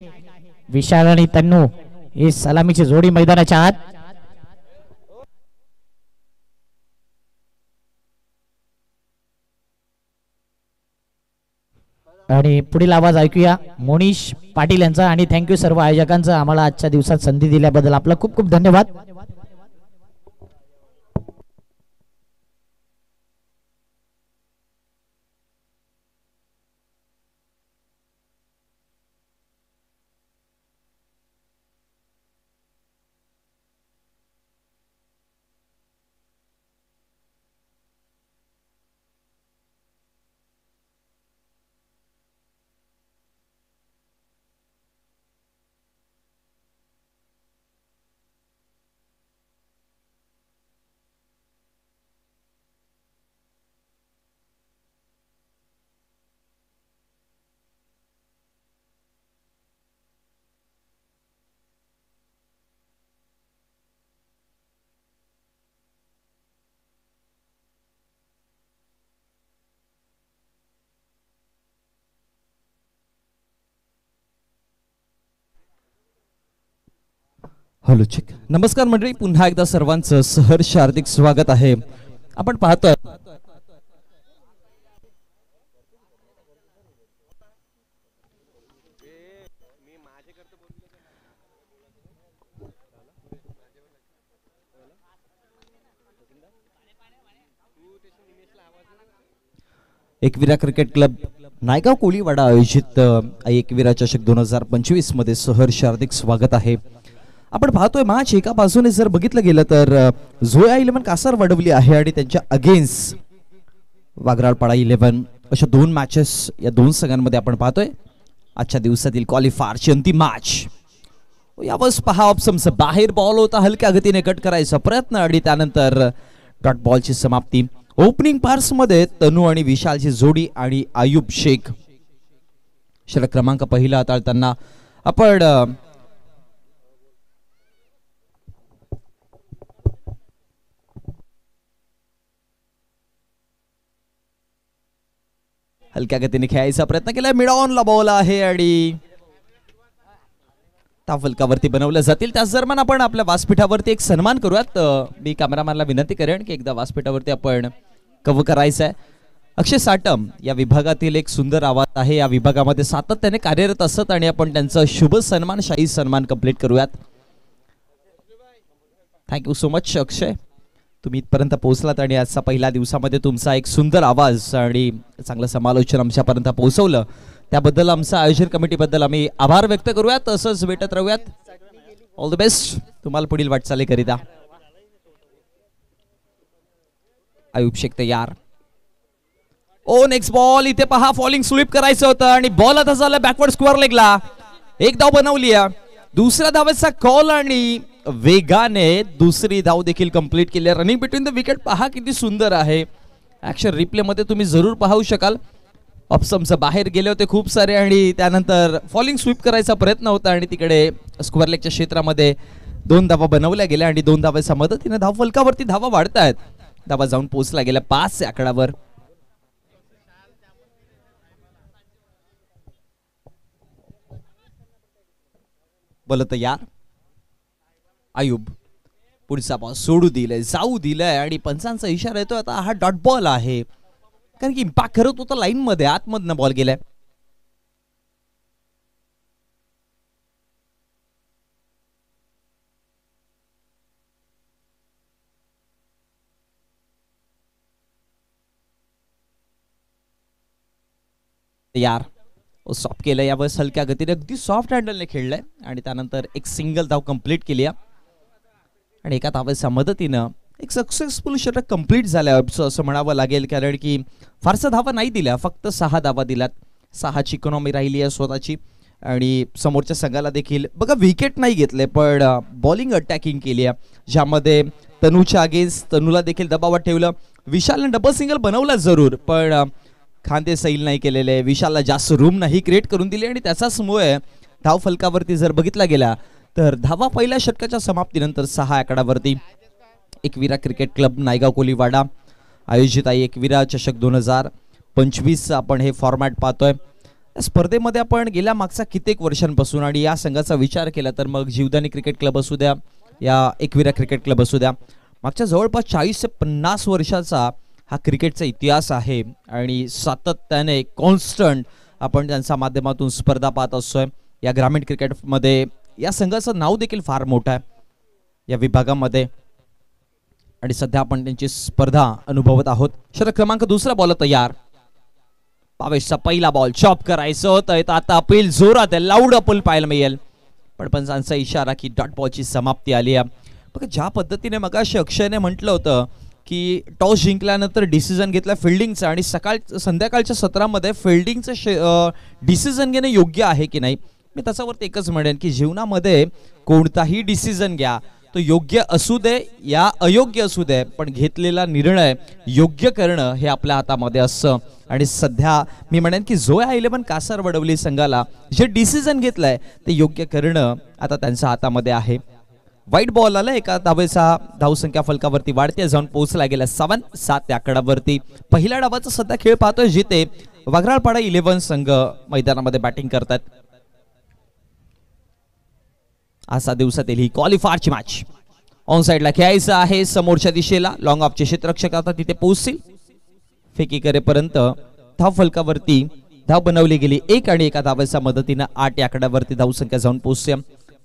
विशाल आणि तन्नू ही सलामीची जोडी मैदानाच्या आत. आणि पुढील आवाज ऐकूया मोनिश पाटील यांचा. आणि थँक्यू सर्व आयोजकांचं आम्हाला आजच्या दिवसात संधी दिल्याबद्दल आपला खूप खूप धन्यवाद. Hello check. नमस्कार मंडळी, पुन्हा एकदा सर्वांचं सहर्ष हार्दिक स्वागत आहे. आपण पाहतोय एकविरा क्रिकेट क्लब नायगाव कोळीवाडा आयोजित एकविरा चषक 2025 मध्ये सहर्ष हार्दिक स्वागत आहे. आपण पाहतोय मॅच एका बाजूने जर बघितलं गेलं तर झोया 11 कासार वडवली आहे आणि त्यांच्या अगेन्स्ट वागराळपाडा 11 अशा दोन मॅचेस या दोन संघांमध्ये आपण पाहतोय. आजच्या दिवसातील क्वालिफायरची अंतिम मॅच. यावेळेस पहा ऑप्शनचा बाहेर बॉल होता, हलक्या गतीने कट करायचा प्रयत्न आणि त्यानंतर डॉट बॉलची समाप्ती. ओपनिंग पार्स मध्ये तनू आणि विशालची जोडी आणि आयुब शेख षटक क्रमांक पहिला हाताळताना आपण हलक्या गतीने खेळायचा प्रयत्न केला. मिड ऑनला बॉल आहे आणि फलकावरती बनवल्या जातील. त्याच दरम्यान आपण आपल्या व्यासपीठावरती एक सन्मान करूयात. मी कॅमेरामॅनला विनंती करेन की एकदा व्यासपीठावरती आपण कव्हर करायचं आहे. अक्षय साटम या विभागातील एक सुंदर आवाज आहे. या विभागामध्ये सातत्याने कार्यरत असत आणि आपण त्यांचा शुभ सन्मान, शाही सन्मान कंप्लीट करूयात. थँक्यू सो मच अक्षय, तुम्ही इथपर्यंत पोहोचलात आणि आजचा पहिल्या दिवसामध्ये तुमचा एक सुंदर आवाज आणि चांगलं समालोचन आमच्यापर्यंत पोहोचवलं त्याबद्दल आमच्या आयोजन कमिटीबद्दल आम्ही आभार व्यक्त करूयात. तसंच भेटत राहूयात. ऑल द बेस्ट तुम्हाला पुढील वाटचालीकरिता. आयुब शेख तयार. ओ नेक्स्ट बॉल. इथे पहा फॉलिंग स्वीप करायचं होतं आणि बॉल आता झाला बॅकवर्ड स्क्वेअर लेगला. एक धाव बनवली आहे. दुसऱ्या धावेचा कॉल आणि वेगाने दुसरी धाव देखील कंप्लीट केली. रनिंग बिटवीन द विकेट पहा किती सुंदर आहे. ऍक्शन रिप्ले मध्ये तुम्ही जरूर पाहू शकाल. ऑप्शनच्या बाहेर गेले होते खूप सारे आणि त्यानंतर फॉलिंग स्वीप करायचा प्रयत्न होता आणि तिकडे स्क्वेअर लेगच्या क्षेत्रामध्ये दोन धावा बनवल्या गेल्या आणि दोन धावांच्या मदतीने धाव फलकावरती धावा वाढतायत. धावा जाऊन पोहोचला गेल्या 5 आकड्यावर. बोलत यार आयुब पुढचा बॉल सोडू दिलाय, जाऊ दिलाय आणि पंचांचा इशारा येतो आता हा डॉट बॉल आहे. कारण की इम्पॅक्ट करत होता लाईन मध्ये, आतमधनं बॉल गेलाय. यार सॉफ्ट केलं यावेळेस हलक्या गतीने अगदी सॉफ्ट हँडलने खेळलंय आणि त्यानंतर एक सिंगल धाव कंप्लीट केली आणि एका धावेच्या मदतीनं एक सक्सेसफुल षटक कंप्लीट झालं असं म्हणावं लागेल. कारण की फारसा धावा नाही दिल्या, फक्त 6 धावा दिल्यात. 6ची इकॉनॉमी राहिली आहे स्वतःची आणि समोरच्या संघाला देखील बघा विकेट नाही घेतले पण बॉलिंग अटॅकिंग केली आहे, ज्यामध्ये तनूच्या अगेन्स्ट तनूला देखील दबावात ठेवलं. विशालने डबल सिंगल बनवला जरूर पण खांदे सैल नाही केलेले. विशालला जास्त रूम नाही क्रिएट करून दिली आणि त्याचाच मुळे धाव फलकावरती जर बघितला गेला तर धावा पहिल्या षटकाच्या समाप्तीनंतर 6 आकड्यावरती. एकविरा क्रिकेट क्लब नायगाव कोळीवाडा आयोजित आहे एकविरा चषक 2025 आपण हे फॉर्मॅट पाहतोय. या स्पर्धेमध्ये आपण गेल्या मागच्या कित्येक वर्षांपासून आणि या संघाचा विचार केला तर मग जीवदानी क्रिकेट क्लब असू द्या या एकविरा क्रिकेट क्लब असू द्या, मागच्या जवळपास 40 ते 50 वर्षाचा हा क्रिकेटचा इतिहास आहे आणि सातत्याने कॉन्स्टंट आपण त्यांच्या माध्यमातून स्पर्धा पाहत असतोय. या ग्रामीण क्रिकेटमध्ये या संघाचं नाव देखील फार मोठं आहे या विभागामध्ये आणि सध्या आपण त्यांची स्पर्धा अनुभवत आहोत. षटक क्रमांक दुसरा बॉल तयार. पावेशचा पहिला बॉल चॉप करायचं होतं, आता अपील जोरात आहे, लाऊड अपील पाहायला मिळेल पण पंचांचा इशारा की डॉट बॉलची समाप्ती आली आहे. बघा ज्या पद्धतीने मगाशी अक्षयने म्हटलं होतं की टॉस जिंकल्यानंतर डिसिजन घेतला फिल्डिंगचा आणि संध्याकाळच्या सत्रामध्ये फिल्डिंगचं डिसिजन घेणं योग्य आहे की नाही, मी त्याच्यावरती एकच म्हणेन की जीवनामध्ये कोणताही डिसिजन घ्या तो योग्य असू दे या अयोग्य असू दे, पण घेतलेला निर्णय योग्य करणं हे आपल्या हातामध्ये असतं आणि सध्या मी म्हणेन की जोया 11 कासार वडवली संघाला जे डिसिजन घेतलंय ते योग्य करणं आता त्यांच्या हातामध्ये आहे. वाईट बॉल आला, एका धावेचा धावसंख्या फलकावरती वाढते जाऊन पोहोचला गेला 7 या आकडावरती. पहिल्या डावाचा सध्या खेळ पाहतोय जिथे वाघराळपाडा 11 संघ मैदानामध्ये बॅटिंग करतात. असा दिवसातील ही क्वालिफायरची मॅच ऑन साइडला खेळायचं आहे समोरच्या दिशेला. लॉंग ऑफचे क्षेत्ररक्षक आता तिथे पोहोचतील. फेकी करेपर्यंत धाव फलकावरती धाव बनवली गेली 1 आणि एका धावेच्या मदतीनं 8 या आकड्यावरती धावसंख्या जाऊन पोहोचते.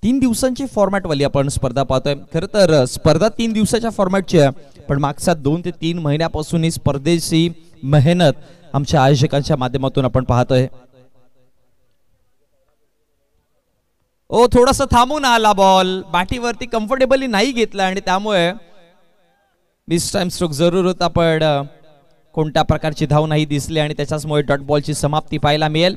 3 दिवसांची फॉर्मॅट वाली आपण स्पर्धा पाहतोय. खरं तर स्पर्धा 3 दिवसाच्या फॉर्मॅटची आहे पण मागच्या 2 ते 3 महिन्यापासून ही स्पर्धेची मेहनत आमच्या आयोजकांच्या माध्यमातून आपण पाहतोय. ओ थोडासा थांबून आला बॉल, बॅटीवरती कम्फर्टेबली नाही घेतला आणि त्यामुळे मिस टाइम स्ट्रोक जरूर होता पण कोणत्या प्रकारची धाव नाही दिसली आणि त्याच्यामुळे डॉट बॉलची समाप्ती पाहायला मिळेल.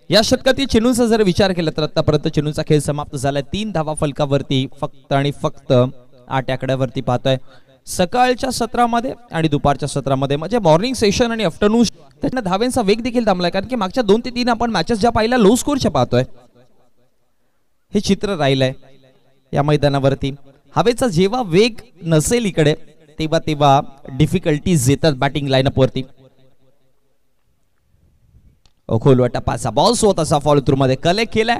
या षटकातील चेन्नूचा जर विचार केला तर आतापर्यंत चेन्नूचा खेळ समाप्त झालाय 3 धावा फलकावरती फक्त आणि फक्त 8 आकड्यावरती पाहतोय. सकाळच्या सत्रामध्ये आणि दुपारच्या सत्रामध्ये म्हणजे मॉर्निंग सेशन आणि आफ्टरनून त्यांना धाव्यांचा वेग देखील थांबलाय कारण की मागच्या 2 ते 3 आपण मॅचेस ज्या पाहिल्या लो स्कोरच्या पाहतोय हे चित्र राहिलंय या मैदानावरती. हवेचा जेव्हा वेग नसेल इकडे तेव्हा तेव्हा डिफिकल्टीज येतात बॅटिंग लाईनअप वरती. खोलवाटा पासा बॉल स्वतःचा फॉलो थ्रू मध्ये कलेक्ट केलाय.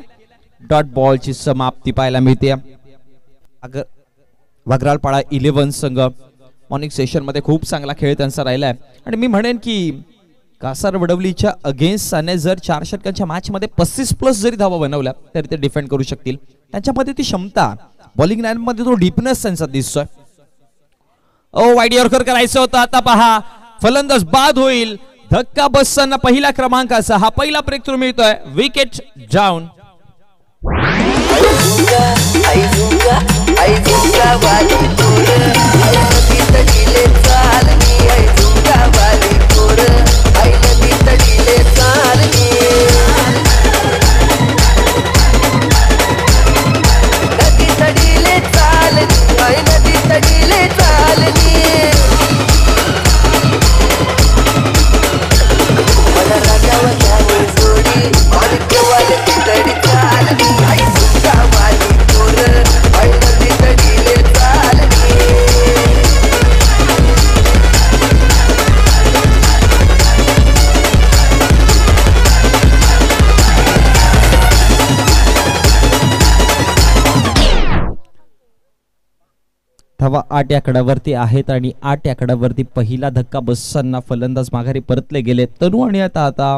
डॉट बॉलची समाप्ती पाहायला मिळते. वाघराळपाडा 11 संघ मॉर्निंग सेशन मध्ये खूप चांगला खेळ त्यांचा राहिलाय आणि मी म्हणेन की कासार वडवलीच्या अगेन्स्टने जर 4 षटकांच्या मॅच मध्ये 35+ जरी धावा बनवल्या तरी ते डिफेंड करू शकतील. त्यांच्यामध्ये ती क्षमता बॉलिंग लाईन मध्ये तो डीपनेस त्यांचा दिसतोय. ओ वाईड यॉर्कर करायचं होतं, आता पहा फलंदाज बाद होईल. धक्का बसताना पहिला क्रमांकाचा हा पहिला ब्रेक थ्रू मिळतोय. Wicket down. धावा 8 आकड्यावरती आहेत आणि 8 आकड्यावरती पहिला धक्का बसताना फलंदाज माघारी परतले गेले. तनु आणि आता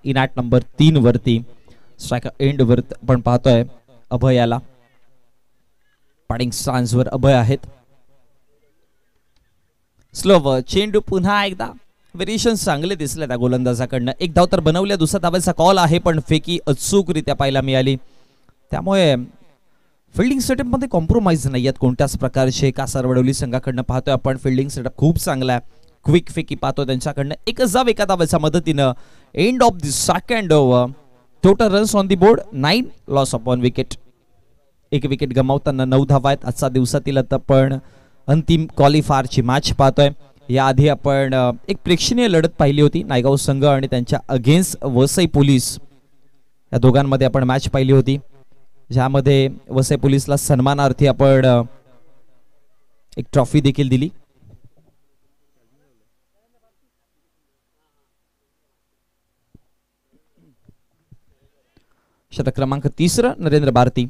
इन ॲट नंबर 3 वरती स्ट्रायकर एंड वर आपण पाहतोय अभयाला. बॅटिंग स्टान्स वर अभय आहेत. स्लो चेंडू पुन्हा एकदा व्हेरिएशन चांगले दिसले त्या गोलंदाजाकडनं. एक धाव तर बनवल्या, दुसऱ्या धावाचा कॉल आहे पण फेकी अचूकरित्या पाहायला मिळाली. त्यामुळे फिल्डिंग सेटअप मध्ये कॉम्प्रोमाइज नाही आहेत कोणत्याच प्रकारचे. कासार वडवली संघाकडनं पाहतोय आपण फिल्डिंग सेटअप खूप चांगला आहे. क्विक फेकी पाहतो त्यांच्याकडनं. एकच धाव एका धावाच्या मदतीनं end of the second over. Total runs on the board 9, loss of 1 wicket. एक विकेट गमावताना 9 धावा आहेत. आजच्या दिवसातील आता आपण अंतिम क्वालिफायरची मॅच पाहतोय. याआधी आपण एक प्रेक्षणीय लढत पाहिली होती नायगाव संघ आणि त्यांच्या अगेन्स्ट वसई पोलीस या दोघांमध्ये आपण मॅच पाहिली होती ज्यामध्ये वसई पोलीसला सन्मानार्थी आपण एक ट्रॉफी देखील दिली. षटक क्रमांक 3 नरेंद्र भारती.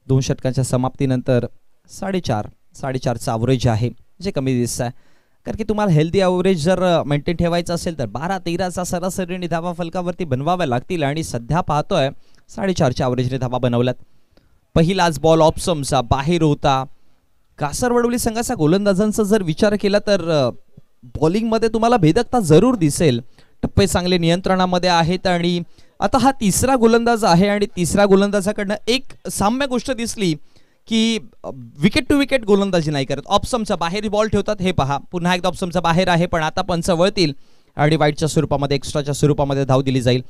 2 षटकांच्या समाप्तीनंतर 4.5चा ॲव्हरेज आहे, जे कमी दिसत आहे. कारण की तुम्हाला हेल्दी ॲव्हरेज जर मेंटेन ठेवायचं असेल तर 12-13चा सरासरीने धावा फलकावरती बनवाव्या लागतील आणि सध्या पाहतोय 4.5च्या ॲव्हरेजने धावा बनवल्यात. पहिलाच बॉल ऑप्समचा बाहेर होता. कासरवडवली संघाचा गोलंदाजांचा जर विचार केला तर बॉलिंगमध्ये तुम्हाला भेदकता जरूर दिसेल. टप्पे चांगले नियंत्रणामध्ये आहेत आणि आता हा तिसरा गोलंदाज आहे आणि तिसऱ्या गोलंदाजाकडनं एक साम्य गोष्ट दिसली की विकेट टू विकेट गोलंदाजी नाही करत. ऑप्समचा बाहेर बॉल ठेवतात. हे पहा, पुन्हा एकदा ऑप्समचा बाहेर आहे, पण आता पंच वळतील आणि वाईटच्या स्वरूपामध्ये एक्स्ट्राच्या स्वरूपामध्ये धाव दिली जाईल.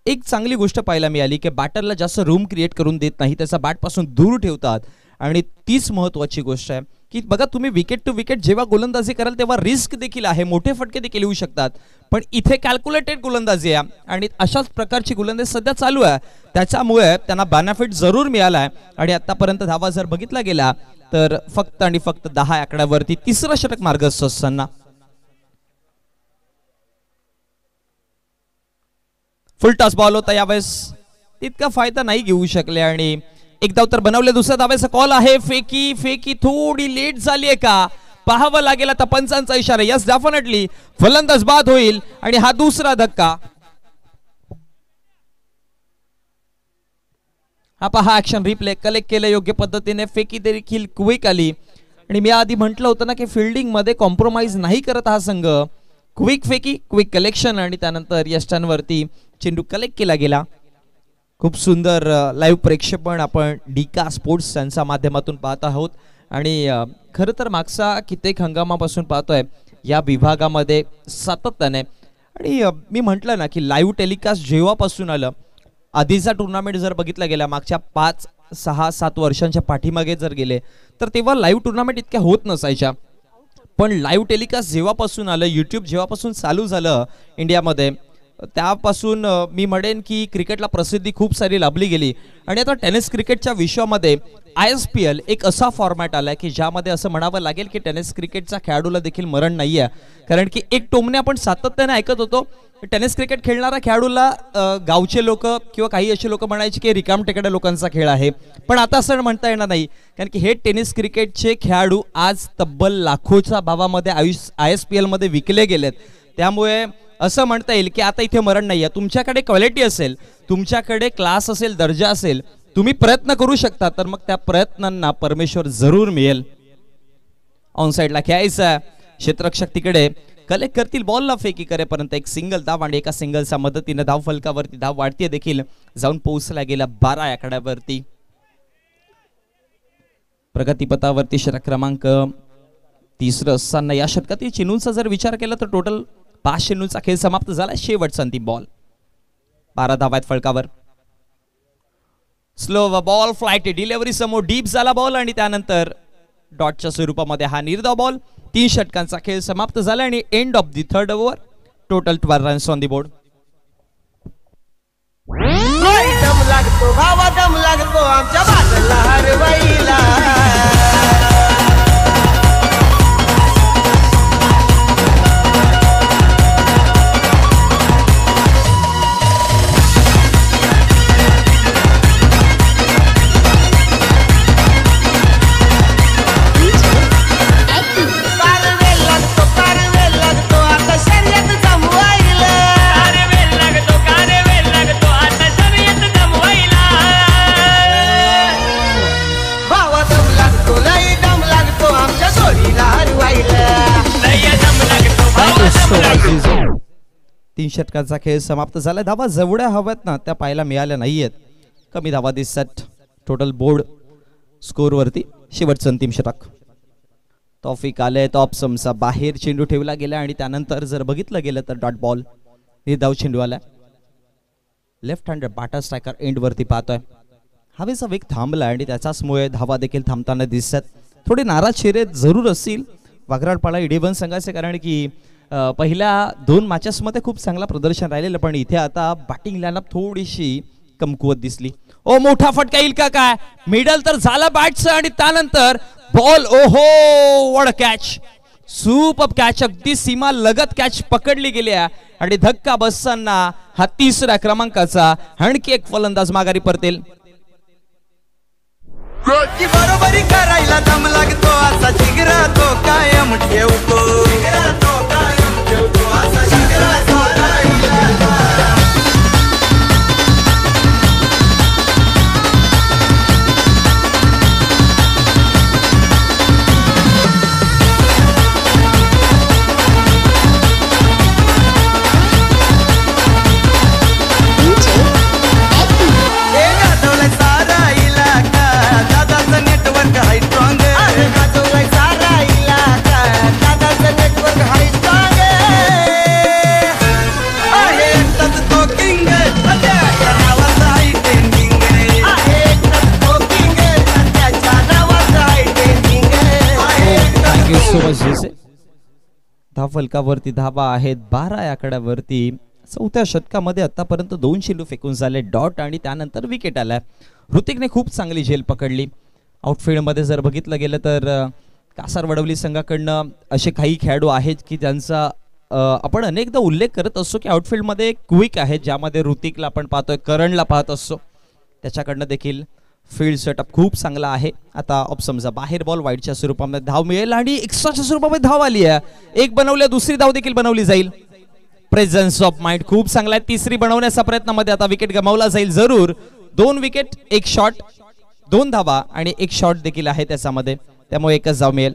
एक चांगली गोष्ट पाहायला मिळाली की बॅटरला जास्त रूम क्रिएट करून देत नाही, त्याचा बॅटपासून दूर ठेवतात आणि तीच महत्त्वाची गोष्ट आहे की बघा, तुम्ही विकेट टू विकेट जेव्हा गोलंदाजी कराल तेव्हा रिस्क देखील आहे, मोठे फटके देखील येऊ शकतात, पण इथे कॅल्क्युलेटेड गोलंदाजी आहे आणि अशाच प्रकारची गोलंदाजी सध्या चालू आहे. त्याच्यामुळे त्यांना बेनिफिट जरूर मिळाला आहे आणि आतापर्यंत धावा जर बघितला गेला तर फक्त आणि फक्त 10 आकड्यावरती तिसरं षटक मार्गस्थ असताना फुल टॉस बॉल होता. यावेळेस तितका फायदा नाही घेऊ शकले आणि एक धाव तर बनवले. दुसऱ्या धावेचा कॉल आहे. फेकी थोडी लेट झाली आहे का पाहावं लागेल. आता पंचांचा इशारा. यस, डेफिनेटली फलंदाज बाद होईल आणि हा दुसरा धक्का. हा पहा, ऍक्शन रिप्ले कलेक्ट केलं योग्य पद्धतीने. फेकी देखील क्विक आली आणि मी आधी म्हटलं होतं ना की फिल्डिंग मध्ये कॉम्प्रोमाइज नाही करत हा संघ. क्विक फेकी, क्विक कलेक्शन आणि त्यानंतर यष्टांवरती चेंडू कलेक्ट केला गेला. खूप सुंदर लाईव्ह प्रेक्षेपण आपण डीका स्पोर्ट्स यांच्या माध्यमातून पाहत आहोत आणि खरं तर मागचा कित्येक हंगामापासून पाहतोय या विभागामध्ये सातत्याने. आणि मी म्हटलं ना की लाईव्ह टेलिकास्ट जेव्हापासून आलं, आधीचा टुर्नामेंट जर बघितला गेला मागच्या 5, 6, 7 वर्षांच्या पाठीमागे जर गेले तर तेव्हा लाईव्ह टुर्नामेंट इतक्या होत नसायच्या, पण लाईव्ह टेलिकास्ट जेव्हापासून आलं, यूट्यूब जेव्हापासून चालू झालं इंडियामध्ये, त्यापासून मी म्हणेन की क्रिकेटला प्रसिद्धी खूप सारी लाभली गेली. आणि आता टेनिस क्रिकेटच्या विश्वामध्ये ISPL एक असा फॉर्मॅट आलाय की ज्यामध्ये असं म्हणावं लागेल की टेनिस क्रिकेटच्या खेळाडूला देखील मरण नाही आहे. कारण की एक टोमणे आपण सातत्याने ऐकत होतो, टेनिस क्रिकेट खेळणाऱ्या खेळाडूला गावचे लोक किंवा काही असे लोक म्हणायचे की रिकाम टेकड्या लोकांचा खेळ आहे, पण आता असं म्हणता येणार नाही. कारण की हे टेनिस क्रिकेटचे खेळाडू आज तब्बल लाखोच्या भावामध्ये ISPL मध्ये विकले गेलेत. त्यामुळे असं म्हणता येईल की आता इथे मरण नाही आहे. तुमच्याकडे क्वालिटी असेल, तुमच्याकडे क्लास असेल, दर्जा असेल, तुम्ही प्रयत्न करू शकता, तर मग त्या प्रयत्नांना परमेश्वर जरूर मिळेल. ऑन साइडला खेळायचं, क्षेत्ररक्षक तिकडे कलेक्ट करतील बॉलला. फेकी करेपर्यंत एक सिंगल धाव आणि एका सिंगलच्या मदतीने धाव फलकावरती धाव वाढतीये देखील, जाऊन पोहोचला गेला 12 आकड्यावरती. प्रगतीपथावरती षटक क्रमांक 3 असताना या षटकातील चेंडूंचा जर विचार केला तर टोटल 5 चेंडूंचा खेळ समाप्त झाला. शेवटचा अंतिम बॉल. 12 धावा आहेत फलकावर. स्लो बॉल, फ्लाइट डिलिव्हरी समोर डीप झाला बॉल आणि त्यानंतर डॉटच्या स्वरूपामध्ये हा निर्धाव बॉल. 3 षटकांचा खेळ समाप्त झाला आणि end of the third over. Total 12 runs on the board. दम लागतो भावा, दम लागतो आमच्या बाजूला हरवाईला. तीन षटकांचा खेळ समाप्त झाला. धावा जेवढ्या हव्यात ना त्या पाहायला मिळाल्या नाहीयेत. कमी धावा दिसत टोटल बोर्ड स्कोर वरती. शेवटचं अंतिम षटक. तौफिक आले. ऑप्समचा बाहेर चेंडू ठेवला गेला आणि त्यानंतर जर बघितलं गेलं तर डॉट बॉल. निर्धाव चेंडू आला. Left hand batter striker end वरती पाहतोय. हवेचा वेग थांबला आणि त्याच्याचमुळे धावा देखील थांबताना दिसतात. थोडे नाराज चेहरे जरूर असतील वाघराळपाडा इडेवन संघाचे, कारण की पहिल्या 2 मॅचेसमध्ये खूप चांगला प्रदर्शन राहिलेलं, पण इथे आता बॅटिंग लाईनअप थोडीशी कमकुवत दिसली. ओ मोठा फटका येईल का काय? मिडल तर झाला बॅटचं आणि त्यानंतर बॉल. ओहो, what a catch. Super catch, अगदी सीमा लगत कॅच पकडली गेली आहे आणि धक्का बसताना हा 3रा क्रमांकाचा आणखी एक फलंदाज माघारी परतेल. की बरोबरी करायला दम लागतो असा जिगरा तो कायम ठेवतो, जिगरा तो कायम ठेवतो, असा जिगरा तो कायम ठेवतो. धाव फलकावरती धावा आहेत 12 या आकड्यावरती. 4थ्या षटकामध्ये आतापर्यंत 2 चेंडू फेकून झाले डॉट आणि त्यानंतर विकेट आलाय. ऋतिकने खूप चांगली झेल पकडली. आउटफील्ड मध्ये जर बघितलं गेलं तर कासार वडवली संघाकडनं असे काही खेळाडू आहेत की त्यांचा आपण अनेकदा उल्लेख करत असतो की आउटफील्ड मध्ये क्विक आहेत, ज्यामध्ये ऋतिकला आपण पाहतोय, करणला पाहत असतो. त्याच्याकडनं देखील फील्ड सेटअप खूप चांगला आहे. आता ऑफ समजा बाहेर बॉल वाईडच्या स्वरूपामध्ये धाव मिळेल आणि एक्स्ट्राच्या स्वरूपामध्ये धाव आली आहे. एक बनवल्या, दुसरी धाव देखील बनवली जाईल. प्रेझेन्स ऑफ माइंड खूप चांगला आहे. 3री बनवण्याच्या प्रयत्नामध्ये आता विकेट गमावला जाईल जरूर. 2 विकेट, 1 शॉट, 2 धावा आणि 1 शॉट देखील आहे त्याच्यामध्ये, त्यामुळे एकच धाव मिळेल.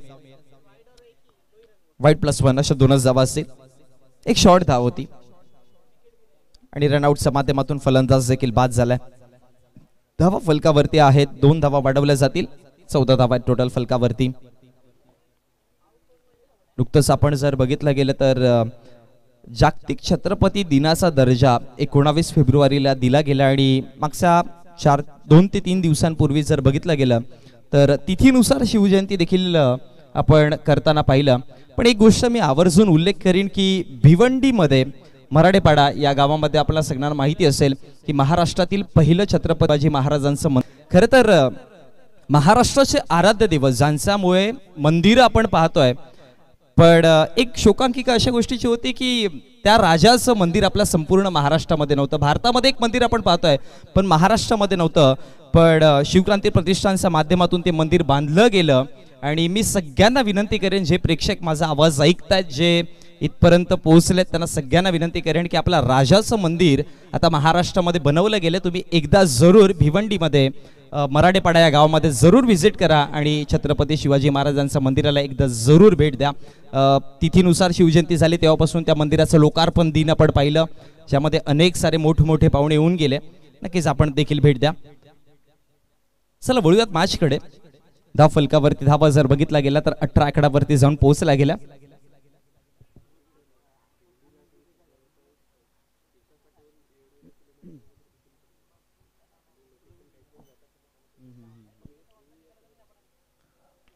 वाईड +1 अशा 2च धावा असतील. 1 शॉट धाव होती आणि रनआउटच्या माध्यमातून फलंदाज देखील बाद झालाय. धावा फलकावरती आहेत. 2 धावा वाढवल्या जातील. 14 धावा टोटल फलकावरती. नुकतंच आपण जर बघितलं गेलं तर जागतिक छत्रपती दिनाचा दर्जा 19 फेब्रुवारीला दिला गेला आणि मागच्या 2 ते 3 दिवसांपूर्वी जर बघितलं गेलं तर तिथीनुसार शिवजयंती देखील आपण करताना पाहिलं. पण एक गोष्ट मी आवर्जून उल्लेख करीन की भिवंडीमध्ये मराडेपाडा या गावामध्ये आपल्याला सगळ्यांना माहिती असेल की महाराष्ट्रातील पहिलं छत्रपती शिवाजी महाराजांचं खरं तर महाराष्ट्राचे आराध्य दिवस ज्यांच्यामुळे मंदिर आपण पाहतोय. पण एक शोकांकिका अशा गोष्टीची होती की त्या राजाचं मंदिर आपल्या संपूर्ण महाराष्ट्रामध्ये नव्हतं. भारतामध्ये एक मंदिर आपण पाहतोय पण महाराष्ट्रामध्ये नव्हतं. पण शिवक्रांती प्रतिष्ठानच्या माध्यमातून ते मंदिर बांधलं गेलं आणि मी सगळ्यांना विनंती करेन, जे प्रेक्षक माझा आवाज ऐकतायत, जे इथपर्यंत पोहोचलेत, त्यांना सगळ्यांना विनंती करेन की आपलं राजाचं मंदिर आता महाराष्ट्रामध्ये बनवलं गेलं. तुम्ही एकदा जरूर भिवंडीमध्ये मराडेपाडा या गावामध्ये जरूर व्हिजिट करा आणि छत्रपती शिवाजी महाराजांच्या मंदिराला एकदा जरूर भेट द्या. तिथीनुसार शिवजयंती झाली तेव्हापासून त्या मंदिराचं लोकार्पण दिन आपण पाहिलं, ज्यामध्ये अनेक सारे मोठमोठे पाहुणे येऊन गेले. नक्कीच आपण देखील भेट द्या. चला वळूयात मॅचकडे. धाव फलकावरती धावा जर बघितला गेला तर 18 आकड्यावरती जाऊन पोहोचला गेला.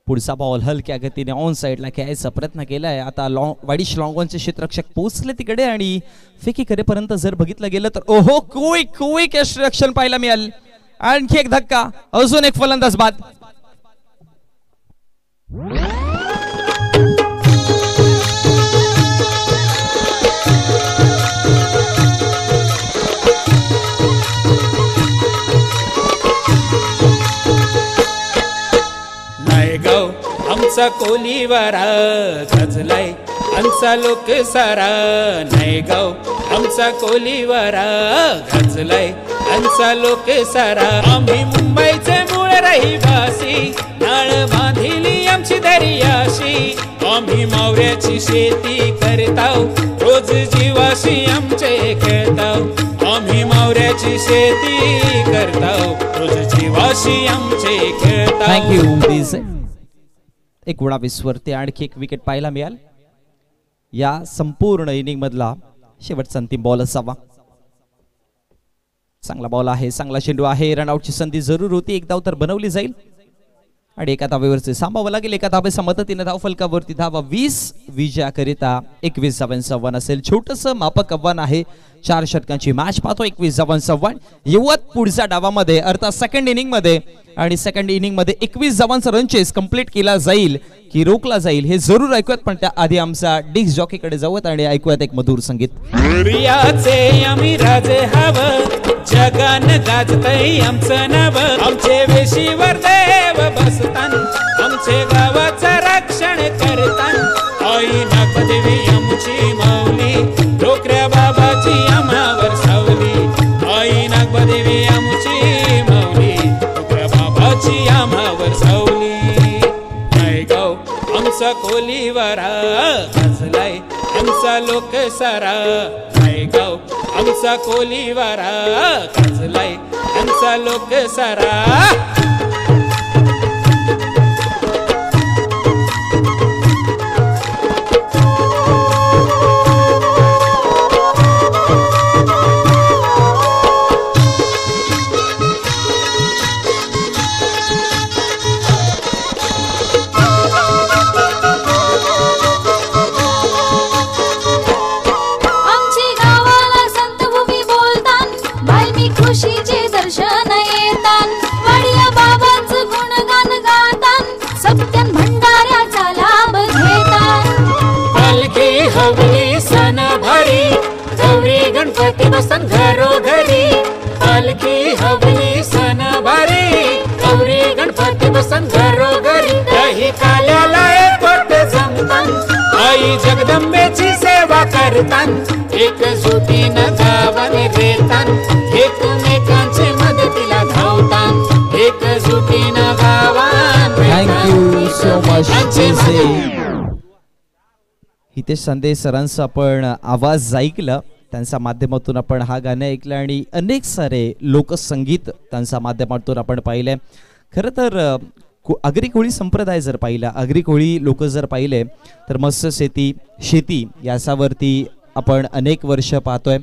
पुढचा बॉल हलक्या गतीने ऑन साइडला खेळायचा प्रयत्न केलाय. आता वाईडिश लॉंगॉनचे क्षेत्ररक्षक पोहोचले तिकडे आणि फेकी करेपर्यंत जर बघितलं गेलं तर ओहो क्विक एक्स्ट्रॅक्शन पाहायला मिळालं. आणखी एक धक्का, अजून एक फलंदाज बाद. आमचा कोलीवारा गजलाय आमचा लोक सारा. नाही गाव आमचा कोलीवारा गजलाय आमचा लोक सारा. आम्ही मुंबईचे मूळ रहिवासी, नाळ बांधिली आमची दर्याशी. आम्ही मावऱ्याची शेती करताव, रोज जीवाशी आमचे खेळताव. आम्ही मावऱ्याची शेती करताव, रोज जीवाशी आमचे खेळताव. थँक्यू. 19 वरती आणखी एक विकेट पाहायला मिळाल. या संपूर्ण इनिंग मधला शेवटचा अंतिम बॉल असावा. चांगला बॉल आहे, चांगला चेंडू आहे. रनआउटची संधी जरूर होती. एक धाव तर बनवली जाईल आणि एका धावेवरचे सांभाळावं लागेल. एका धावेच्या मदतीने धावफलकावरती धावा 20 विजयाकरिता 21 धावांचं आव्हान असेल. छोटंसं मापक आव्हान आहे. 4 षटकांची मॅच पाहतो. 21 धावांचं आव्हान येवत पुढच्या डावामध्ये अर्थात सेकंड इनिंग मध्ये आणि सेकंड इनिंग मध्ये 21 धावांचा रन चेस कंप्लीट केला जाईल की रोखला जाईल हे जरूर ऐकूयात. पण त्या आधी आमचा डिस्क जॉकी कडे जाऊयात आणि ऐकूयात एक मधुर संगीत. प्रियाचे आम्ही राजे हवं जगान गाजतय आमचं नाव आमचे वेशीवर देव बसतान आमचे गावाचं रक्षण करतान आई नागदेवी आमची माऊली डोकऱ्या बाबाची आम्हावर सावली आई नागदेवी आमची माऊली डोकऱ्या बाबाची आम्हावर सावली. नायगाव आमचा कोलीवारा गाजलाय आमचा लोक सारा नायगाव आमचा कोलीवारा गाजलाय आमचा लोक सारा. खुशीचे दर्शन येतान वाडिया बाबांचं गुणगान गातान सत्यान भंडाऱ्याचा लाभ घेतान. पालखी हवली सण भरी गौरी गणपती बसन घरोघरी पालखी हवली सण भरी गौरी गणपती बसन घरोघरी काही काल्याला एकवट जमतान आई जगदंबेची सेवा करतान एकजुटीनं गावाने देतान एकमेकांचे मदतीला धावतान एकजुटीनं गावाने. Thank you so much. हितेश संदेश सरांचा आपण आवाज ऐकला त्यांच्या माध्यमातून आपण हा गाणं ऐकलं आणि अनेक सारे लोकसंगीत त्यांच्या माध्यमातून आपण पाहिले. खरं तर आगरी कोळी संप्रदाय जर पाहिला आगरी कोळी लोक जर पाहिले तर मत्स्य शेती याच्यावरती आपण अनेक वर्ष पाहतोय.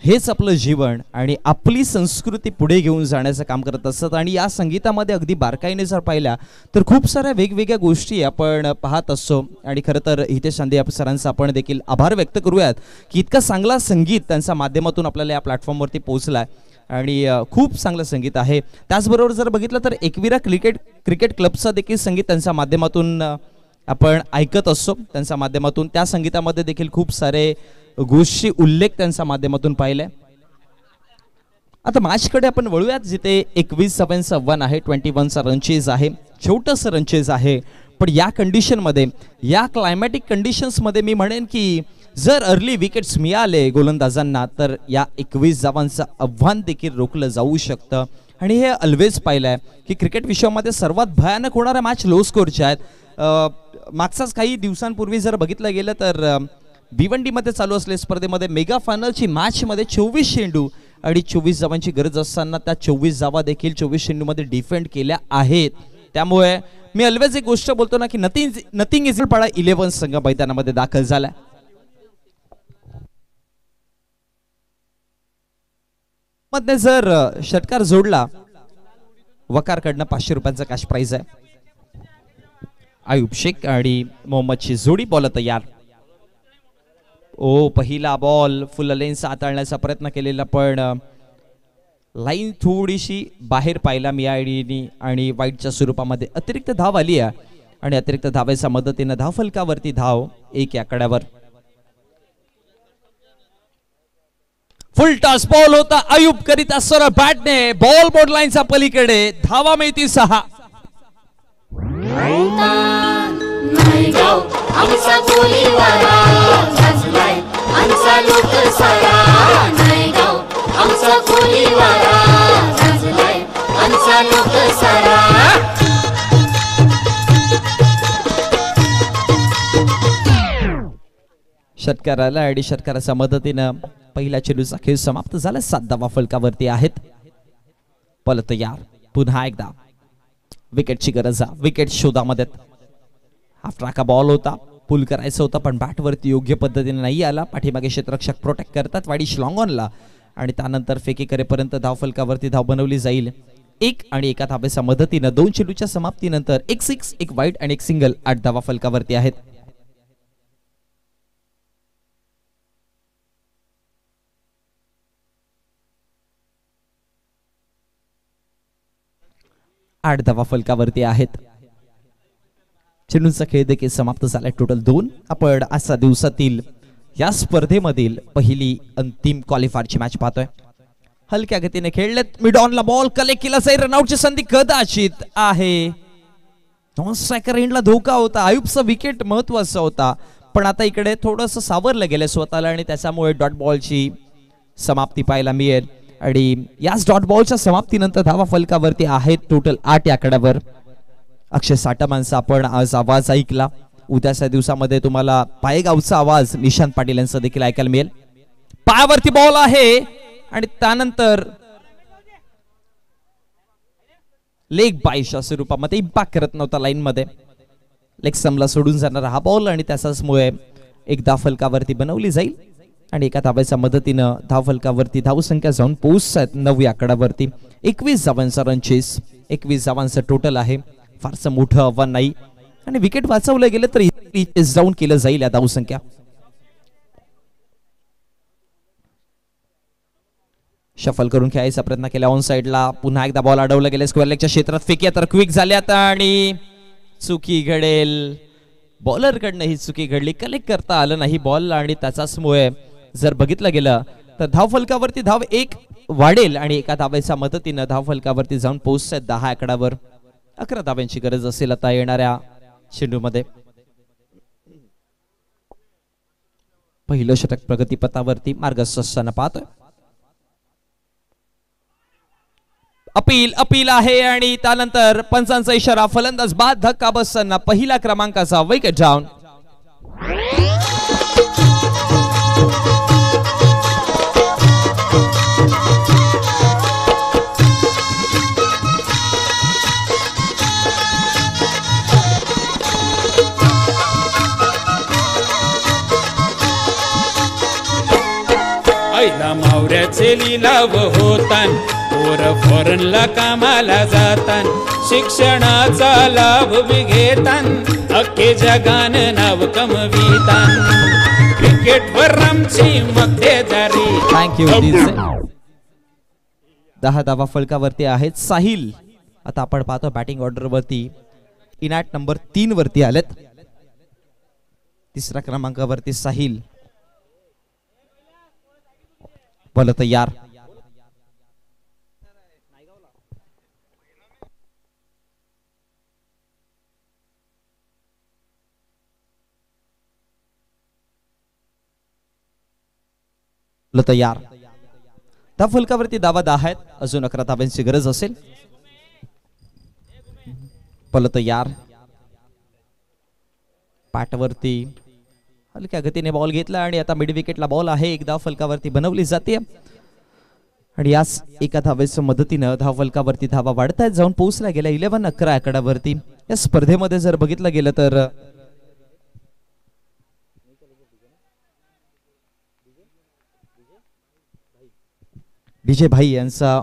हेच आपलं जीवन आणि आपली संस्कृती पुढे घेऊन जाण्याचं काम करत असतात. आणि या संगीतामध्ये अगदी बारकाईने जर पाहिल्या तर खूप साऱ्या वेगवेगळ्या गोष्टी आपण पाहत असतो. आणि खरं तर हितेश संदे सरांचा आपण देखील आभार व्यक्त करूयात की इतका चांगला संगीत त्यांच्या माध्यमातून आपल्याला या प्लॅटफॉर्मवरती पोहोचलाय आणि खूप चांगलं संगीत आहे. त्याचबरोबर जर बघितलं तर एकविरा क्रिकेट क्लबचं देखील संगीत त्यांच्या माध्यमातून आपण ऐकत असतो. त्यांच्या माध्यमातून त्या संगीतामध्ये देखील खूप सारे गोष्टी उल्लेख त्यांच्या माध्यमातून पाहिलाय. आता मॅचकडे आपण वळूयात जिथे 21 धावांचं आव्हान आहे. 21चा रनचेज आहे. छोटंसं रनचेज आहे. पण या कंडिशनमध्ये या क्लायमॅटिक कंडिशन्समध्ये मी म्हणेन की जर अर्ली विकेट्स मिळाले गोलंदाजांना तर या 21 धावांचं आव्हान देखील रोखलं जाऊ शकतं. आणि हे ऑलवेज पाहिलंय की क्रिकेट विश्वामध्ये सर्वात भयानक होणाऱ्या मॅच लो स्कोरच्या आहेत. मागचाच काही दिवसांपूर्वी जर बघितलं गेलं तर भिवंडीमध्ये चालू असलेल्या स्पर्धेमध्ये मेगा फायनलची मॅचमध्ये 24 चेंडू आणि 24 धावांची गरज असताना त्या 24 धावा देखील 24 चेंडूमध्ये डिफेंड केल्या आहेत. त्यामुळे मी ऑलवेज एक गोष्ट बोलतो ना की नथिंग इज पाडा 11 संघ मैदानामध्ये दाखल झाला. मध्ये जर षटकार जोडला वकारकडनं 500 रुपयांचा कॅश प्राइज आहे. आयुब शेख आणि मोहम्मदची जोडी बॉल तयार. पहिला बॉल फुल लेन्स हाताळण्याचा प्रयत्न केलेला पण लाईन थोडीशी बाहेर पाहिला मियाडीनी आणि वाईटच्या स्वरूपामध्ये अतिरिक्त धाव आली आहे आणि अतिरिक्त धावेच्या मदतीने धाव फलकावरती धाव 1 आकड्यावर. फुल टॉस बॉल होता आयुब करिता सरळ बॅटने बॉल बोर्ड लाईनच्या पलीकडे धावा मिळतील 6. आमचा कोलीवारा गाजलाय आमचा लोक सारा नायगाव आमचा कोलीवारा गाजलाय आमचा लोक सारा. षटकाराला आणि षटकाराच्या मदतीनं पहिल्या चेंडूचा खेळ समाप्त झाला. 7 धावा फलकावरती आहेत. बॉल तयार. पुन्हा एकदा विकेटची गरज आहे. विकेट शोधामध्ये हाफ ट्रॅका बॉल होता. पुल करायचं होतं पण बॅटवरती योग्य पद्धतीने नाही आला. पाठीमागे क्षेत्ररक्षक प्रोटेक्ट करतात वाडी श्लॉंग ऑनला आणि त्यानंतर फेकी करेपर्यंत धाव फलकावरती धाव बनवली जाईल. 1 आणि एका धावेच्या मदतीनं 2 चेंडूच्या समाप्तीनंतर एक 6 एक वाईड आणि एक सिंगल 8 धावा फलकावरती आहेत. आठ धावा फलकावरती आहेत. चेंडूंचा खेळ देखील समाप्त झालाय. टोटल 2. आपण आजच्या दिवसातील या स्पर्धेमधील पहिली अंतिम क्वालिफायरची मॅच पाहतोय. हलक्या गतीने खेळलेत. मिड ऑनला बॉल कलेक्ट केला जाईल. रनआउटची संधी कदाचित आहे. नॉन स्ट्रायकर एंडला धोका होता. आयुबचा विकेट महत्वाचा होता, पण आता इकडे थोडंसं सावरलं गेलं स्वतःला आणि त्याच्यामुळे डॉट बॉलची समाप्ती पाहायला मिळेल. आणि याच डॉट बॉलच्या समाप्तीनंतर धावा फलकावरती आहेत टोटल 8 या आकड्यावर. अक्षय साठमांचा आपण आज आवाज ऐकला. उद्याच्या दिवसामध्ये तुम्हाला पायगावचा आवाज निशांत पाटील यांचा देखील ऐकायला मिळेल. पायावरती बॉल आहे आणि त्यानंतर लेग बायच्या स्वरूपामध्ये इम्पॅक्ट करत नव्हता लाईन मध्ये. लेग स्टंपला सोडून जाणारा हा बॉल आणि त्याच्यामुळे एक धाव फलकावरती बनवली जाईल आणि एका धावेच्या मदतीनं धाव फलकावरती धावसंख्या जाऊन पोहोचतात 9 या आकड्यावरती. 21 धावांचा रन चेस. 21 धावांचं टोटल आहे. फारसं मोठं आव्हान नाही आणि विकेट वाचवलं गेलं तर जाऊन केलं जाईल या धावसंख्या. शफल करून खेळायचा प्रयत्न केला. ऑन साइडला पुन्हा एकदा बॉल अडवला गेला. स्क्वेअर लेगच्या क्षेत्रात फेकी तर क्विक झाल्यात आणि चुकी घडेल. बॉलर कडनं ही चुकी घडली. कलेक्ट करता आलं नाही बॉल आणि त्याच्यामुळे जर बघितलं गेलं तर धाव फलकावरती धाव 1 वाढेल आणि एका धावेच्या मदतीनं धाव फलकावरती जाऊन पोहोचतात 10 आकड्यावर. 11 धाव्यांची गरज असेल आता येणाऱ्या चेंडूमध्ये. पहिलं षटक प्रगतीपथावरती मार्गस्थ असताना पाहतोय. अपील आहे आणि त्यानंतर पंचांचा इशारा. फलंदाज बाद. धक्का बसताना पहिल्या क्रमांकाचा विकेट डाऊन. आईला मावऱ्याचे लिलाव होतान. पोर फॉरनला कामाला जातान. शिक्षणाचा लाभ बी घेतान. अख्खे जगान नाव कमवितान. क्रिकेटवर आमची मक्तेदारी. थँक्यू. 10 धावा फलकावरती आहेत. साहिल आता आपण पाहतो बॅटिंग ऑर्डर वरती इनॅट नंबर 3 वरती आलेत. 3ऱ्या क्रमांकावरती साहिल. बॉल तयार. तयार. धाव फलकावरती धावा 10 आहेत. अजून 11 धाव्यांची गरज असेल. बॉल तयार. पॅटवरती हलक्या गतीने बॉल घेतला आणि आता मिड विकेटला बॉल आहे. एक धाव फलकावरती बनवली जाते आणि याच एका धावेच्या मदतीनं धाव फलकावरती धावा वाढतायत. जाऊन पोहोचला गेला 11-11 आकड्यावरती. या स्पर्धेमध्ये जर बघितलं गेलं तर डीजे भाई यांचा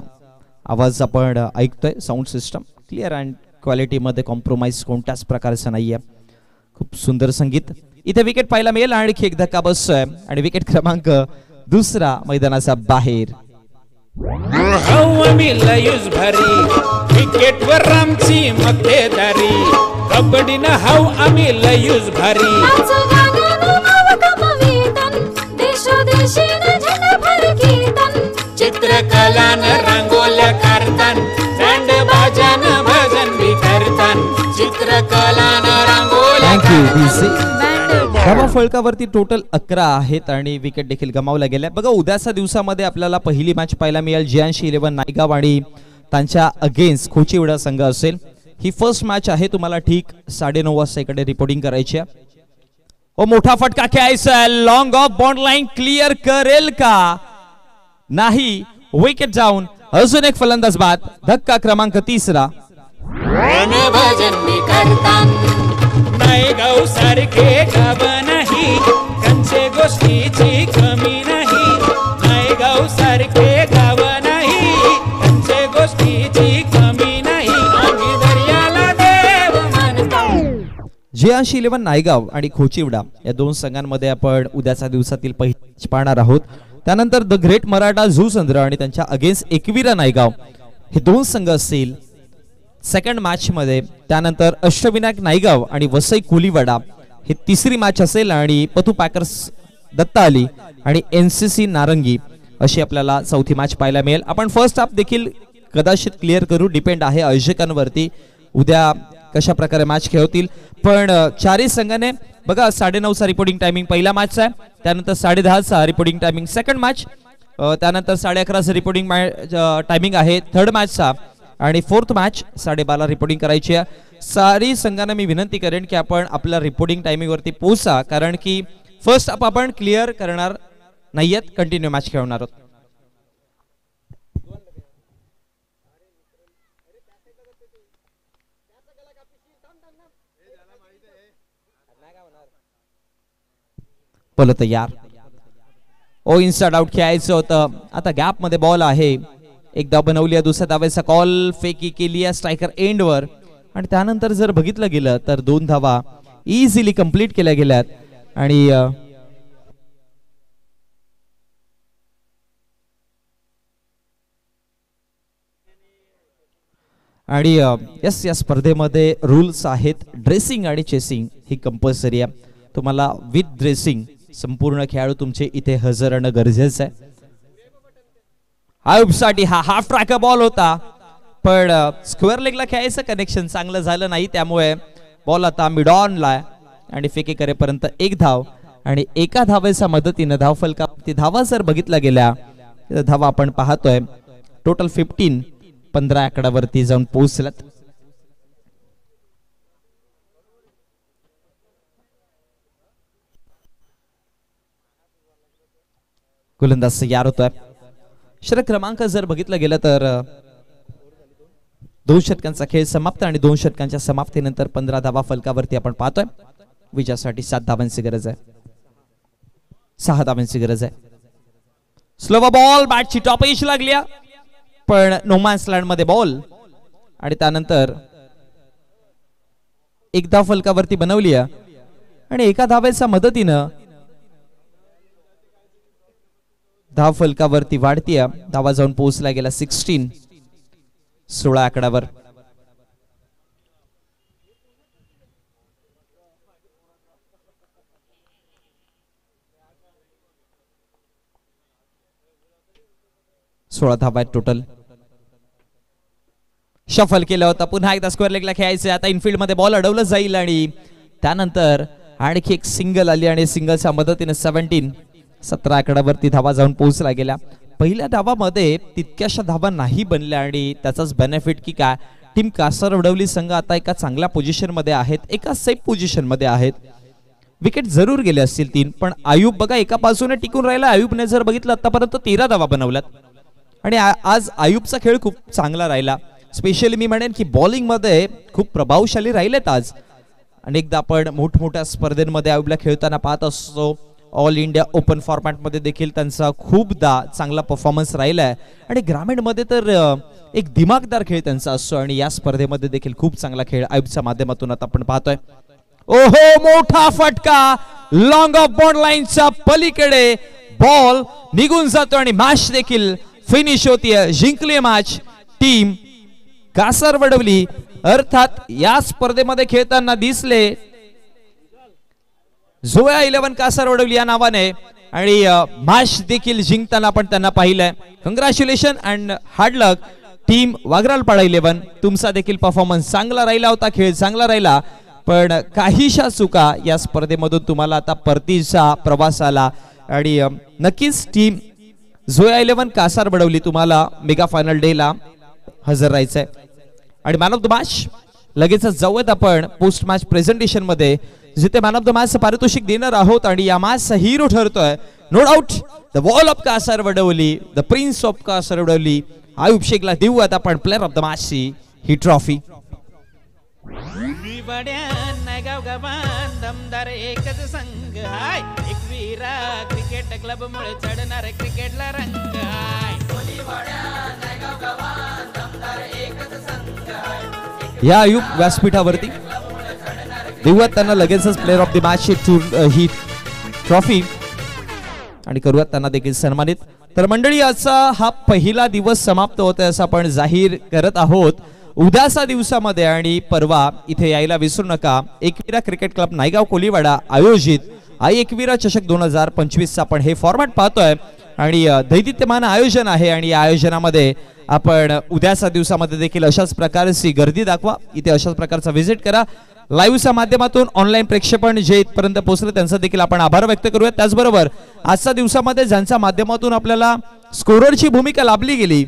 आवाज आपण ऐकतोय. Sound system clear and quality मध्ये कॉम्प्रोमाइज कोणत्याच प्रकारचं नाहीये. खूप सुंदर संगीत. इथे विकेट पाहायला मिळेल. आणखी एक धक्का बसतोय आणि विकेट क्रमांक 2 मैदानाचा बाहेर. भारी विकेटवर आमची मक्तेदारी. कबड्डीनं हाव आम्ही लयूज भारी. चित्रकलानं रांगोल्या काढतान. बँड बाजानं भजन बी करतान. चित्रकलानं रांगोल्या. धावा फलकावरती टोटल 11 आहेत आणि विकेट देखील गमावला गेल्या. बघा उद्याच्या दिवसामध्ये आपल्याला पहिली मॅच पाहायला मिळेल. जियांशी 11 नायगाव आणि त्यांच्या अगेन्स्ट खोचिवडा संघ असेल. ही फर्स्ट मॅच आहे. तुम्हाला ठीक 9:30 वाजता इकडे रिपोर्टिंग करायची आहे. मोठा फटका खेळायचा. Long of bond line clear करेल का नाही. विकेट जाऊन अजून एक फलंदाज बाद. धक्का क्रमांक 3. भजन मी करतान. नायगाव सारखे गाव नाही. कंचे गोष्टीची कमी नाही. नायगाव सारखे गाव नाही. कंचे गोष्टीची कमी JRC 11 नायगाव आणि खोचिवडा या दोन संघांमध्ये आपण उद्याच्या दिवसातील पहिली मॅच पाहणार आहोत. त्यानंतर द ग्रेट मराठा झूचंद्र आणि त्यांच्या अगेन्स्ट एकविरा नायगाव हे दोन संघ असतील सेकंड मॅच मध्ये. त्यानंतर अष्टविनायक नायगाव आणि वसई कोलीवाडा ही तिसरी मॅच असेल आणि पथू पॅकर्स दत्ताली आणि NCC नारंगी अशी आपल्याला चौथी मॅच पाहायला मिळेल. आपण फर्स्ट हाफ देखील कदाचित क्लिअर करू, डिपेंड आहे आयोजकांवरती उद्या कशा प्रकारे मॅच खेळतील. पण चारही संघाने बघा 9:30चा रिपोर्टिंग टायमिंग पहिला मॅचचा आहे, त्यानंतर 10:30चा रिपोर्टिंग टायमिंग सेकंड मॅच, त्यानंतर 11:30चा रिपोर्टिंग टायमिंग आहे थर्ड मॅचचा आणि फोर्थ मॅच 12:30 रिपोर्टिंग करायची आहे. सारी संघांना मी विनंती करेन की आपण आपल्या रिपोर्टिंग टायमिंग वरती पोहोचा, कारण की फर्स्ट हाफ आपण क्लिअर करणार नाहीयेत, कंटिन्यू मॅच खेळणार आहोत. तयार ओ इन्स्टार्ट आउट खेळायचं होतं. आता गॅप मध्ये बॉल आहे, एक धाव बनवली आहे, दुसऱ्या धावेचा कॉल फेकी केली आहे स्ट्रायकर एंडवर आणि त्यानंतर जर बघितलं गेलं तर 2 धावा इझिली कंप्लीट केल्या गेल्यात आणि यस या स्पर्धेमध्ये रूल्स आहेत. ड्रेसिंग आणि चेसिंग ही कंपल्सरी आहे. तुम्हाला विथ ड्रेसिंग संपूर्ण खेळाडू तुमचे इथे हजर राहणं गरजेचं आहे. आयुबसाठी हा हाफ ट्रॅक बॉल होता, पण स्क्वेअर लेगला खेळायचं कनेक्शन चांगलं झालं नाही, त्यामुळे बॉल आता मिड ऑनला आणि फेकी करेपर्यंत एक धाव आणि एका धावेच्या मदतीनं धाव फलकावरती धावा जर बघितल्या गेल्या तर धावा आपण पाहतोय टोटल 15 आकड्यावरती जाऊन पोहोचल्यात. गोलंदाज तयार होतोय. षटक क्रमांक जर बघितलं गेलं तर 2 षटकांचा खेळ समाप्त आणि 2 षटकांच्या समाप्तीनंतर 15 धावा फलकावरती आपण पाहतोय. विजयासाठी 7 धावांची गरज आहे, 6 धावांची गरज आहे. स्लो बॉल बॅटची टॉप एज लागली, पण नोमॅन्स लँड मध्ये बॉल आणि त्यानंतर एक धाव फलकावरती बनवली आणि एका धावेच्या मदतीनं धाव फलकावरती वाढतीय. धावा जाऊन पोहोचला गेला 16 आकड्यावर. धावा टोटल. शफल केलं होतं, पुन्हा एकदा स्क्वेअर लेगला खेळायचं. आता इनफिल्ड मध्ये बॉल अडवलं जाईल आणि त्यानंतर आणखी एक सिंगल आली आणि सिंगलच्या मदतीने 17 आकड्यावरती धावा जाऊन पोहोचला गेल्या. पहिल्या धावामध्ये तितक्याशा धावा नाही बनल्या आणि त्याचाच बेनिफिट की काय टीम कासारवडवली संघ आता एका चांगल्या पोझिशन मध्ये आहेत, एका सेफ पोझिशन मध्ये आहेत. विकेट जरूर गेले असतील 3, पण आयुब बघा एका बाजूने टिकून राहिला. आयुबने जर बघितलं आतापर्यंत 13 धावा बनवल्यात आणि आज आयुबचा खेळ खूप चांगला राहिला. स्पेशली मी म्हणेन की बॉलिंग मध्ये खूप प्रभावशाली राहिलेत आज. अनेकदा आपण मोठमोठ्या स्पर्धेमध्ये आयुबला खेळताना पाहत असतो. ऑल इंडिया ओपन फॉर्मॅट मध्ये देखील त्यांचा खूपदा चांगला परफॉर्मन्स राहिलाय आणि ग्रामीण मध्ये तर एक दिमागदार खेळ त्यांचा असतो आणि या स्पर्धेमध्ये देखील खूप चांगला खेळ आयुबच्या माध्यमातून आता आपण पाहतोय. ओहो मोठा फटका लॉंग ऑफ बॉर्ड लाईनच्या पलीकडे बॉल निघून जातो आणि मॅच देखील फिनिश होतीये. जिंकली मॅच टीम कासारवडवली. अर्थात या स्पर्धेमध्ये खेळताना दिसले झोया 11 कासारवडवली या नावाने आणि मॅच देखील जिंकताना आपण त्यांना पाहिलंय. Congratulation and hard luck team Vagralpada 11. तुमचा देखील परफॉर्मन्स चांगला राहिला होता, खेळ चांगला राहिला, पण काहीशा चुका या स्पर्धेमधून तुम्हाला आता परतीचा प्रवास आला आणि नक्कीच टीम झोया 11 कासारवडवली तुम्हाला मेगा फायनल डे ला हजर राहायचंय. आणि मॅन ऑफ द मॅच लगेचच जाऊयात आपण पोस्ट मॅच प्रेझेंटेशन मध्ये, जिथे मॅन ऑफ द मॅच पारितोषिक देणार आहोत आणि या मॅचचा हिरो ठरतोय no doubt the wall of Kasarvadavali, the prince of Kasarvadavali. Ayub शेखला देऊयात आपण प्लेअर ऑफ द मॅच ही ट्रॉफी. नायगाव गबान दमदार एकच संघ हाय, एकविरा क्रिकेट क्लब मुळे चढणार क्रिकेटला रंग हाय. या आयुब व्यासपीठावरती देऊयात त्यांना लगेचच प्लेअर ऑफ द मॅच ही ट्रॉफी आणि करूयात त्यांना देखील सन्मानित. तर मंडळी, आजचा हा पहिला दिवस समाप्त होतोय असं आपण जाहीर करत आहोत. उद्याच्या दिवसामध्ये आणि परवा इथे यायला विसरू नका. एकविरा क्रिकेट क्लब नायगाव कोलीवाडा आयोजित आई एकविरा चषक 2025 आपण हे फॉर्मॅट पाहतोय आणि दैदित्यमान आयोजन आहे. आणि या आयोजनामध्ये आपण उद्याच्या दिवसामध्ये देखील अशाच प्रकारची गर्दी दाखवा. इथे अशाच प्रकारचा व्हिजिट करा. लाईव्हच्या माध्यमातून ऑनलाईन प्रेक्षेपण जे इथपर्यंत पोहोचले त्यांचा देखील आपण आभार व्यक्त करूया. त्याचबरोबर आजच्या दिवसामध्ये ज्यांच्या माध्यमातून आपल्याला स्कोररची भूमिका लाभली गेली,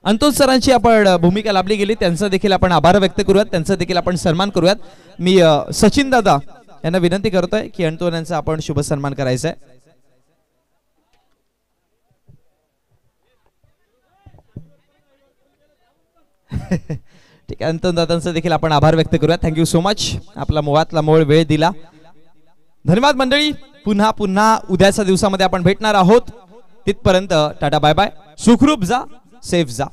अंतोष सरांची आपण भूमिका लाभली गेली, त्यांचा देखील आपण आभार व्यक्त करूयात, त्यांचा देखील आपण सन्मान करूयात. मी सचिन दादा यांना विनंती करतोय की अंतोष यांचा आपण शुभ सन्मान करायचा आहे. ठीक आहे, अंतोष दादांचा देखील आपण आभार व्यक्त करूया. थँक्यू सो मच, आपला मोहातला मोळ वेळ दिला. धन्यवाद मंडळी. पुन्हा उद्याच्या दिवसामध्ये आपण भेटणार आहोत. तिथपर्यंत टाटा बाय बाय. सुखरूप जा, सेफ जा.